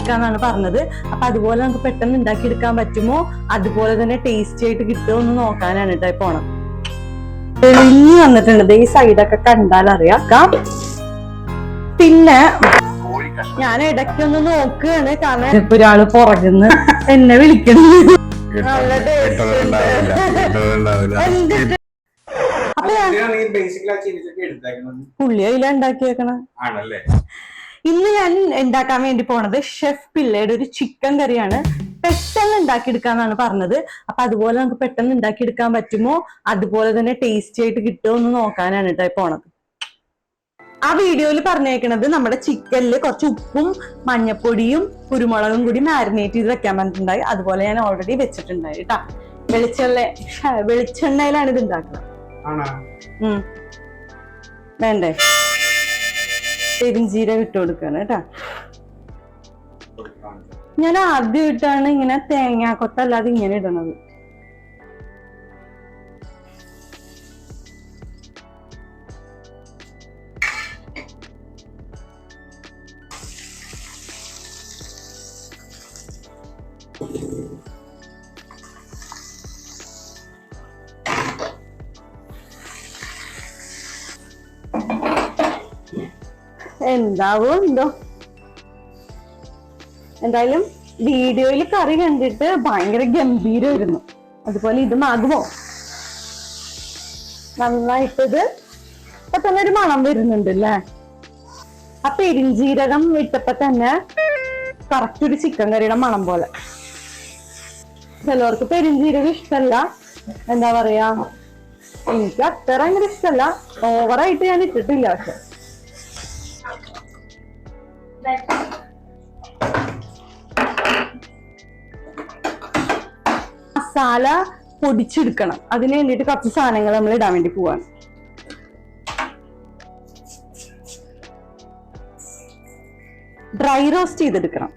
എടുക്കാന്നാണ് പറഞ്ഞത്. അപ്പൊ അതുപോലെ നമുക്ക് പെട്ടെന്ന് ഉണ്ടാക്കിയെടുക്കാൻ പറ്റുമോ, അതുപോലെ തന്നെ ടേസ്റ്റി ആയിട്ട് കിട്ടുമോ എന്ന് നോക്കാനാണ് കേട്ടോ പോണം. തെളിഞ്ഞു വന്നിട്ടുണ്ട്, ഈ സൈഡൊക്കെ കണ്ടാൽ അറിയാം. പിന്നെ ഞാൻ ഇടയ്ക്കൊന്ന് നോക്കുകയാണ്, കാരണം ഇപ്പൊ ഒരാള് പുറകുന്ന് എന്നെ വിളിക്കണം. പുള്ളി അതിലാ ഉണ്ടാക്കിയേക്കണ. ഇന്ന് ഞാൻ ഉണ്ടാക്കാൻ വേണ്ടി പോണത് ഷെഫ് പിള്ളയുടെ ഒരു ചിക്കൻ കറിയാണ്. പെട്ടെന്ന് ഉണ്ടാക്കിയെടുക്കാന്നാണ് പറഞ്ഞത്. അപ്പൊ അതുപോലെ നമുക്ക് പെട്ടെന്ന് ഉണ്ടാക്കിയെടുക്കാൻ പറ്റുമോ, അതുപോലെ തന്നെ ടേസ്റ്റി ആയിട്ട് കിട്ടുമോ എന്ന് നോക്കാനാണ് കേട്ടോ പോണത്. ആ വീഡിയോയിൽ പറഞ്ഞേക്കണത് നമ്മുടെ ചിക്കനില് കുറച്ച് ഉപ്പും മഞ്ഞപ്പൊടിയും കുരുമുളകും കൂടി മാരിനേറ്റ് ചെയ്ത് വെക്കാൻ പറഞ്ഞിട്ടുണ്ടായി. അതുപോലെ ഞാൻ ഓൾറെഡി വെച്ചിട്ടുണ്ടായി കേട്ടാ. വെളിച്ചെണ്ണയിലാണ് ഇത് ഉണ്ടാക്കുന്നത്. വേണ്ടേ? പെരിഞ്ചീരകം ഇട്ട് കൊടുക്കാണ് കേട്ടാ. ഞാൻ ആദ്യമായിട്ടാണ് ഇങ്ങനെ തേങ്ങാക്കൊത്തല്ലാതെ ഇങ്ങനെ ഇടണത്. എന്താവോ എന്തോ. എന്തായാലും വീഡിയോയിൽ കറി കണ്ടിട്ട് ഭയങ്കര ഗംഭീരമായിരുന്നു. അതുപോലെ ഇതും ആകുമോ? നന്നായിട്ടത് ഇപ്പൊ തന്നെ ഒരു മണം വരുന്നുണ്ട് അല്ലേ? ആ പെരിഞ്ചീരകം ഇട്ടപ്പോ തന്നെ കറക്റ്റ് ഒരു ചിക്കൻ കറിയുടെ മണം പോലെ. ചിലവർക്ക് പെരിഞ്ചീരകം ഇഷ്ടമല്ല, എന്താ പറയാ, എനിക്ക് അത്ര ഭയങ്കര ഇഷ്ടമല്ല. ഓവറായിട്ട് ഞാൻ ഇട്ടിട്ടില്ല. പക്ഷെ മസാല പൊടിച്ചെടുക്കണം. അതിന് വേണ്ടിയിട്ട് കുറച്ച് സാധനങ്ങൾ നമ്മൾ ഇടാൻ വേണ്ടി പോവാണ്. ഡ്രൈ റോസ്റ്റ് ചെയ്തെടുക്കണം.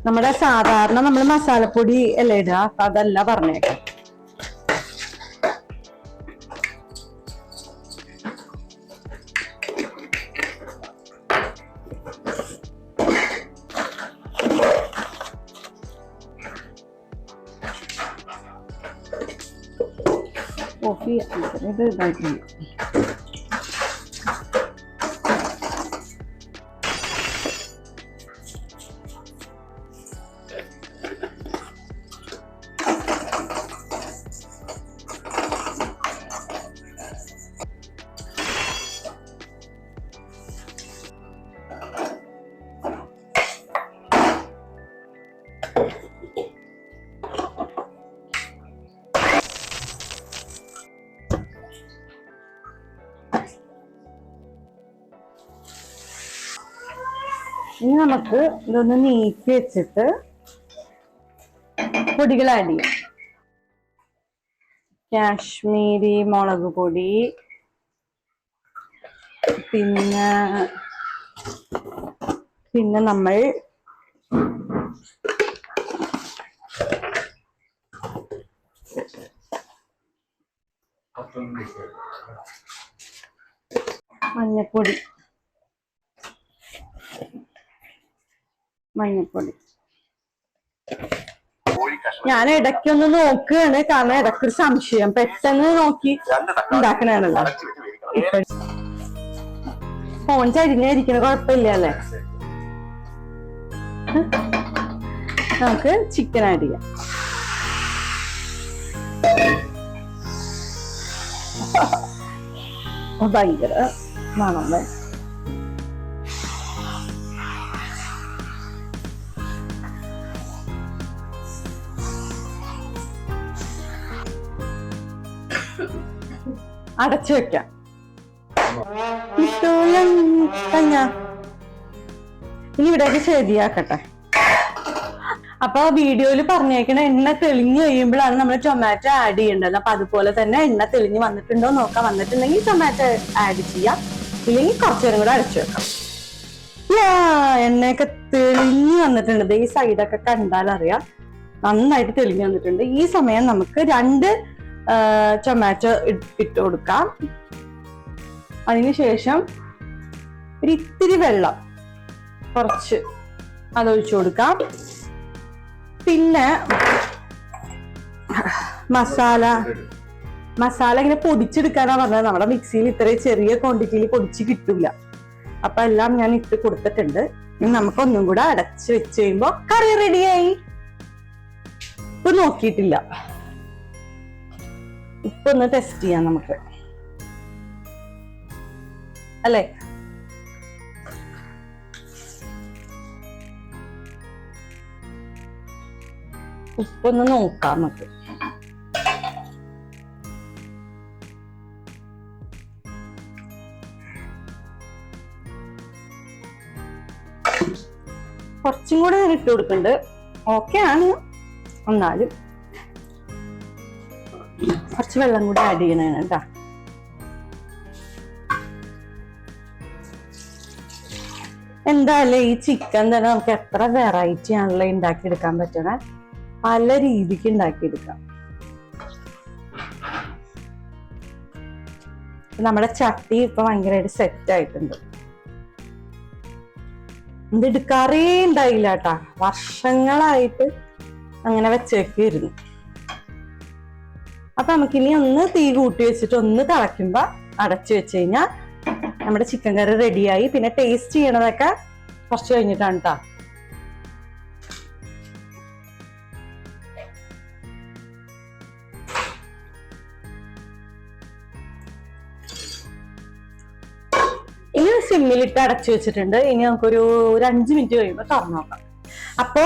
നമ്മുടെ സാധാരണ നമ്മൾ മസാലപ്പൊടി അല്ലേ ഇടുക, അപ്പൊ അതല്ല പറഞ്ഞേക്കാം. കോഫി ഇത് ഇതായിട്ടുണ്ട്. ഇനി നമുക്ക് ഇതൊന്ന് നീക്കി വെച്ചിട്ട് പൊടികൾ ആഡ് ചെയ്യാം. കാശ്മീരി മുളക് പൊടി, പിന്നെ നമ്മൾ മഞ്ഞപ്പൊടി ഞാൻ ഇടയ്ക്കൊന്ന് നോക്കുകയാണ്, കാരണം ഇടയ്ക്കൊരു സംശയം. പെട്ടെന്ന് നോക്കി ഉണ്ടാക്കണാണല്ലോ. ഇപ്പൊ ഫോൺ ചരിഞ്ഞായിരിക്കണ കുഴപ്പമില്ല അല്ലേ? നമുക്ക് ചിക്കൻ ആഡ് ചെയ്യാം. ഭയങ്കര മണം. അടച്ചു വെക്കാം. ഇനി ഇവിടേക്ക് ശരിയാക്കട്ടെ. അപ്പൊ വീഡിയോയിൽ പറഞ്ഞേക്കണ എണ്ണ തെളിഞ്ഞു കഴിയുമ്പോഴാണ് നമ്മൾ ടൊമാറ്റോ ആഡ് ചെയ്യേണ്ടത്. അപ്പൊ അതുപോലെ തന്നെ എണ്ണ തെളിഞ്ഞ് വന്നിട്ടുണ്ടോ നോക്കാം. വന്നിട്ടുണ്ടെങ്കിൽ ടൊമാറ്റോ ആഡ് ചെയ്യാം, ഇല്ലെങ്കിൽ കുറച്ചു നേരം കൂടെ അടച്ചു വെക്കാം. എണ്ണയൊക്കെ തെളിഞ്ഞു വന്നിട്ടുണ്ട്. ഈ സൈഡൊക്കെ കണ്ടാൽ അറിയാം, നന്നായിട്ട് തെളിഞ്ഞു വന്നിട്ടുണ്ട്. ഈ സമയം നമുക്ക് 2 ടൊമാറ്റോ ഇട്ട് കൊടുക്കാം. അതിനുശേഷം ഒരു ഇത്തിരി വെള്ളം കുറച്ച് അതൊഴിച്ചു കൊടുക്കാം. പിന്നെ മസാല ഇങ്ങനെ പൊടിച്ചെടുക്കാനാ പറഞ്ഞത്. നമ്മുടെ മിക്സിയിൽ ഇത്രയും ചെറിയ ക്വാണ്ടിറ്റിയിൽ പൊടിച്ച് കിട്ടൂല. അപ്പൊ എല്ലാം ഞാൻ ഇട്ട് കൊടുത്തിട്ടുണ്ട്. ഇനി നമുക്കൊന്നും കൂടെ അടച്ച് വെച്ച് കഴിയുമ്പോ കറി റെഡിയായി. ഉപ്പ് നോക്കിയിട്ടില്ല, ഉപ്പൊന്ന് ടെസ്റ്റ് ചെയ്യാം നമുക്ക്, അല്ലേ? ഉപ്പൊന്ന് നോക്കാം നമുക്ക്. കുറച്ചും കൂടെ ഞാൻ ഇട്ട് കൊടുക്കുന്നുണ്ട്. ഓക്കെ ആണ്, എന്നാലും കുറച്ച് വെള്ളം കൂടെ ആഡ് ചെയ്യണേണ് കേട്ടാ. എന്തായാലും ഈ ചിക്കൻ തന്നെ നമുക്ക് എത്ര വെറൈറ്റി ആണല്ലോ ഉണ്ടാക്കിയെടുക്കാൻ പറ്റണേ. പല രീതിക്ക് ഉണ്ടാക്കിയെടുക്കാം. നമ്മുടെ ചട്ടി ഇപ്പൊ ഭയങ്കരമായിട്ട് സെറ്റ് ആയിട്ടുണ്ട്. ഇത് എടുക്കാറേ ഉണ്ടായില്ല കേട്ടാ, വർഷങ്ങളായിട്ട് അങ്ങനെ വെച്ചേക്കായിരുന്നു. അപ്പൊ നമുക്കിനി ഒന്ന് തീ കൂട്ടി വെച്ചിട്ട് ഒന്ന് തിളയ്ക്കുമ്പോ അടച്ചു വെച്ച് കഴിഞ്ഞാൽ നമ്മുടെ ചിക്കൻ കറി റെഡിയായി. പിന്നെ ടേസ്റ്റ് ചെയ്യണതൊക്കെ കുറച്ച് കഴിഞ്ഞിട്ടാണ് കേട്ടാ. ഇനി സിമ്മിലിട്ട് അടച്ചു വെച്ചിട്ടുണ്ട്. ഇനി നമുക്കൊരു 5 മിനിറ്റ് കഴിയുമ്പോൾ തുറന്നു നോക്കാം. അപ്പോ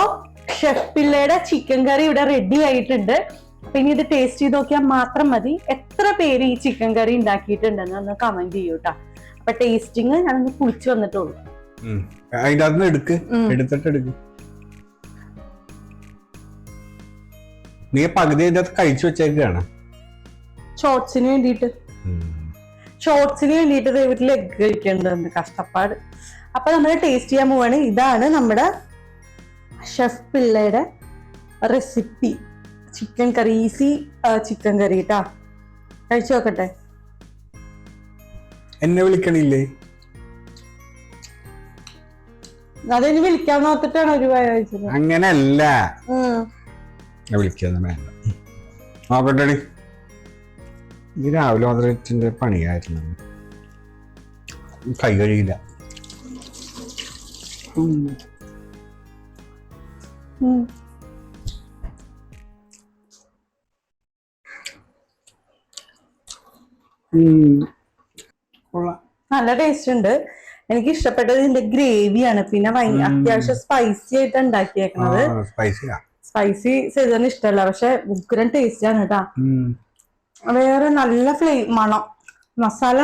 ഷെഫ് പിള്ളയുടെ ചിക്കൻ കറി ഇവിടെ റെഡി ആയിട്ടുണ്ട്. അപ്പൊ ഇനി ഇത് ടേസ്റ്റ് ചെയ്ത് നോക്കിയാൽ മാത്രം മതി. എത്ര പേര് ഈ ചിക്കൻ കറി ഉണ്ടാക്കിയിട്ടുണ്ടെന്ന് ഒന്ന് കമന്റ് ചെയ്യൂട്ടാ. അപ്പൊ ടേസ്റ്റിങ് ഞാനൊന്ന് കുളിച്ചു വന്നിട്ടുള്ളൂ. നീ പകുതി കഴിച്ചു വെച്ചേക്കാണ് ഷോർട്സിന് വേണ്ടിട്ട്. ഷോർട്സിന് വേണ്ടിട്ട് വീട്ടിൽ എഗ് കഴിക്കേണ്ടതുണ്ട്, കഷ്ടപ്പാട്. അപ്പൊ നമ്മൾ ടേസ്റ്റ് ചെയ്യാൻ പോവാണ്. ഇതാണ് നമ്മുടെ ഷെഫ് പിള്ളയുടെ റെസിപ്പി, ചിക്കൻ കറി. ഈസി ചിക്കൻ കറി കേട്ടാ. കഴിച്ചു നോക്കട്ടെ. എന്നെ വിളിക്കണില്ലേ? അതെനി വിളിക്കാൻ നോക്കിട്ടാണ് ഒരു കഴിച്ചത്. അങ്ങനല്ല, വിളിക്കാതെ വേണ്ട. നോക്കട്ടെ, ഇത് രാവിലെ മുതലിന്റെ പണിയായിരുന്നു. കൈ കഴിയില്ല. നല്ല ടേസ്റ്റ് ഉണ്ട്. എനിക്ക് ഇഷ്ടപ്പെട്ടത് ഇതിന്റെ ഗ്രേവിയാണ്. പിന്നെ അത്യാവശ്യം സ്പൈസി ആയിട്ട് ഉണ്ടാക്കിയേക്കണത്. സ്പൈസി ചെയ്തതിന് ഇഷ്ടമല്ല, പക്ഷെ ഉഗ്രൻ ടേസ്റ്റ് ആണ് കേട്ടാ. വേറെ നല്ല മണം. മസാല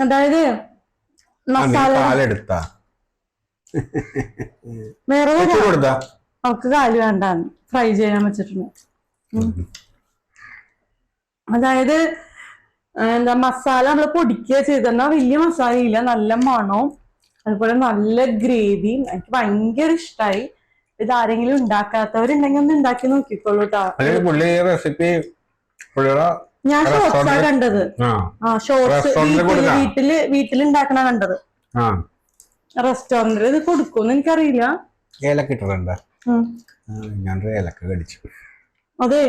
അതായത് മസാല വേറെ അവർക്ക് കാല് വേണ്ടാന്ന് ഫ്രൈ ചെയ്യാൻ വെച്ചിട്ടുണ്ട്. അതായത് എന്താ മസാല നമ്മള് പൊടിക്കുക ചെയ്തെന്നാ വലിയ മസാല ഇല്ല, നല്ല മണവും അതുപോലെ നല്ല ഗ്രേവിയും. എനിക്ക് ഭയങ്കര ഇഷ്ടമായി. ഇത് ആരെങ്കിലും ഉണ്ടാക്കാത്തവരുണ്ടെങ്കിൽ ഒന്ന് ഉണ്ടാക്കി നോക്കിക്കോളൂ കേട്ടോ. ഞാൻ ഷോർട്സാ കണ്ടത്. ഷോർട്സ് വീട്ടിലുണ്ടാക്കണ കണ്ടത്. റെസ്റ്റോറന്റിൽ ഇത് കൊടുക്കുമെന്ന് എനിക്കറിയില്ല. അതെ,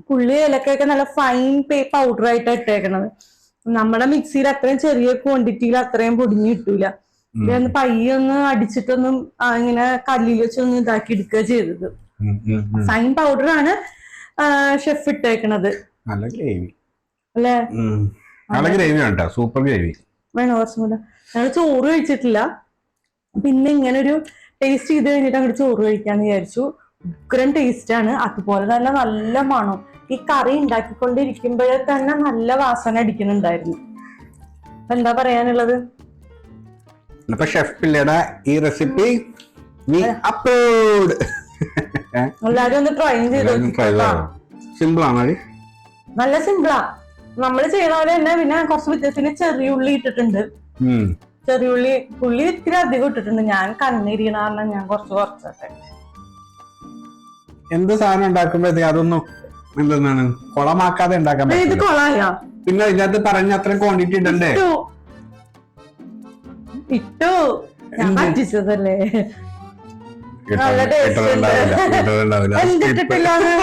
പുള്ളി ഏലക്കൊക്കെ നല്ല ഫൈൻ പൗഡർ ആയിട്ട് ഇട്ടേക്കണത്. നമ്മുടെ മിക്സിയിൽ അത്രയും ചെറിയ ക്വാണ്ടിറ്റിയിൽ അത്രയും പൊടിഞ്ഞു കിട്ടൂല. ഇതൊന്ന് പയ്യൊന്ന് അടിച്ചിട്ടൊന്നും ഇങ്ങനെ കല്ലിൽ വെച്ചൊന്ന് ഇതാക്കി എടുക്കുക ചെയ്തത്. ഫൈൻ പൗഡർ ആണ് ഷെഫ് ഇട്ടേക്കണത്. അല്ലേ? സൂപ്പർ ഗ്രേവി വേണോ കുറച്ചും കൂടെ? ഞങ്ങൾ ചോറ് കഴിച്ചിട്ടില്ല. പിന്നെ ഇങ്ങനെ ഒരു ടേസ്റ്റ് ചെയ്ത് കഴിഞ്ഞിട്ട് അങ്ങോട്ട് ചോറ് കഴിക്കാന്ന് വിചാരിച്ചു. ഉഗ്രൻ ടേസ്റ്റ് ആണ്. അതുപോലെ തന്നെ നല്ല മണം. ഈ കറി ഉണ്ടാക്കിക്കൊണ്ടിരിക്കുമ്പോഴേ തന്നെ നല്ല വാസന അടിക്കുന്നുണ്ടായിരുന്നു. എന്താ പറയാനുള്ളത്? അപ്പൊ ഷെഫ് പിള്ളയുടെ ഈ റെസിപ്പി അപ്ലോഡ് എല്ലാരും ഒന്ന് ട്രൈ ചെയ്ത്. സിമ്പിൾ ആണ്, നല്ല സിമ്പിളാ. നമ്മള് ചെയ്യണ പോലെ തന്നെ. പിന്നെ കുറച്ച് വ്യത്യാസത്തിന് ചെറിയ ഉള്ളി ഇട്ടിട്ടുണ്ട്. ചെറിയുള്ളി പുള്ളി ഇത്തിരി അധികം ഇട്ടിട്ടുണ്ട്. ഞാൻ കണ്ണിരിക്കണ കാരണം ഞാൻ കുറച്ചിട്ടെ. എന്ത് സാധനം ഉണ്ടാക്കുമ്പോഴത്തേക്ക് അതൊന്ന് എന്താണ് കുളമാക്കാതെ ഉണ്ടാക്കാൻ ഇത് പറ്റില്ല. കൊളായോ പിന്നെ ഇതിനകത്ത് പറഞ്ഞ അത്രയും ക്വാണ്ടിറ്റി ഇടണ്ടേ? ഇട്ടു ഞാൻ എന്ത്? പറ്റിച്ചതല്ലേ. നല്ല taste ഉണ്ട്. എന്തിട്ടിട്ടില്ലാന്ന്?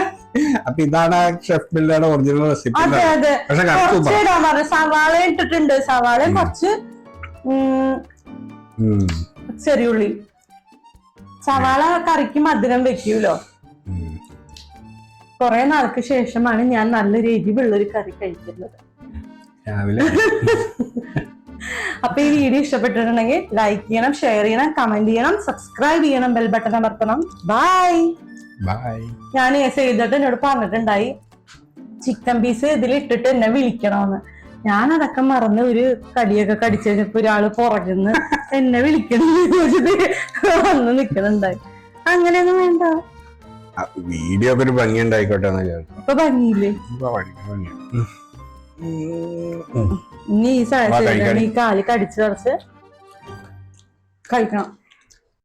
അപ്പൊ ഇതാണ് ഷെഫ് പിള്ളയുടെ ഒറിജിനൽ റെസിപ്പി. അതെ അതെ പക്ഷെ കുറച്ച് ഇടാൻ പറഞ്ഞു. സവാള ഇട്ടിട്ടുണ്ട്. സവാളയും കുറച്ച് ചെറിയുള്ളി. സവാള കറിക്ക് മധുരം വെക്കൂലോ. കുറെ നാൾക്ക് ശേഷമാണ് ഞാൻ നല്ലൊരു എരിവുള്ളൊരു കറി കഴിക്കുന്നത്. രാവിലെ അപ്പൊ ഈ വീഡിയോ ഇഷ്ടപ്പെട്ടിട്ടുണ്ടെങ്കിൽ ലൈക്ക് ചെയ്യണം, ഷെയർ ചെയ്യണം, കമന്റ് ചെയ്യണം, സബ്സ്ക്രൈബ് ചെയ്യണം, ബെൽ ബട്ടൺ അമർത്തണം. ബൈ. ബൈ. ഞാൻ ചെയ്തിട്ട് എന്നോട് പറഞ്ഞിട്ടുണ്ടായി ചിക്കൻ പീസ് ഇതിലിട്ടിട്ട് എന്നെ വിളിക്കണമെന്ന്. ഞാൻ അടക്കം മറന്ന് ഒരു കടിയൊക്കെ കടിച്ചു കഴിഞ്ഞപ്പോ ഒരാള് പുറകുന്ന് എന്നെ വിളിക്കണം വന്ന് നിക്കണുണ്ടായി. അങ്ങനെയൊന്നും വേണ്ട. വീഡിയോ ഒക്കെ ഒരു ഭംഗി ഉണ്ടായിക്കോട്ടെ എന്ന് വിചാരിച്ചു. ഇപ്പൊ ഭംഗിയില്ലേ? ഇനി ഈ കാല് കടിച്ചു കുറച്ച് കഴിക്കണം.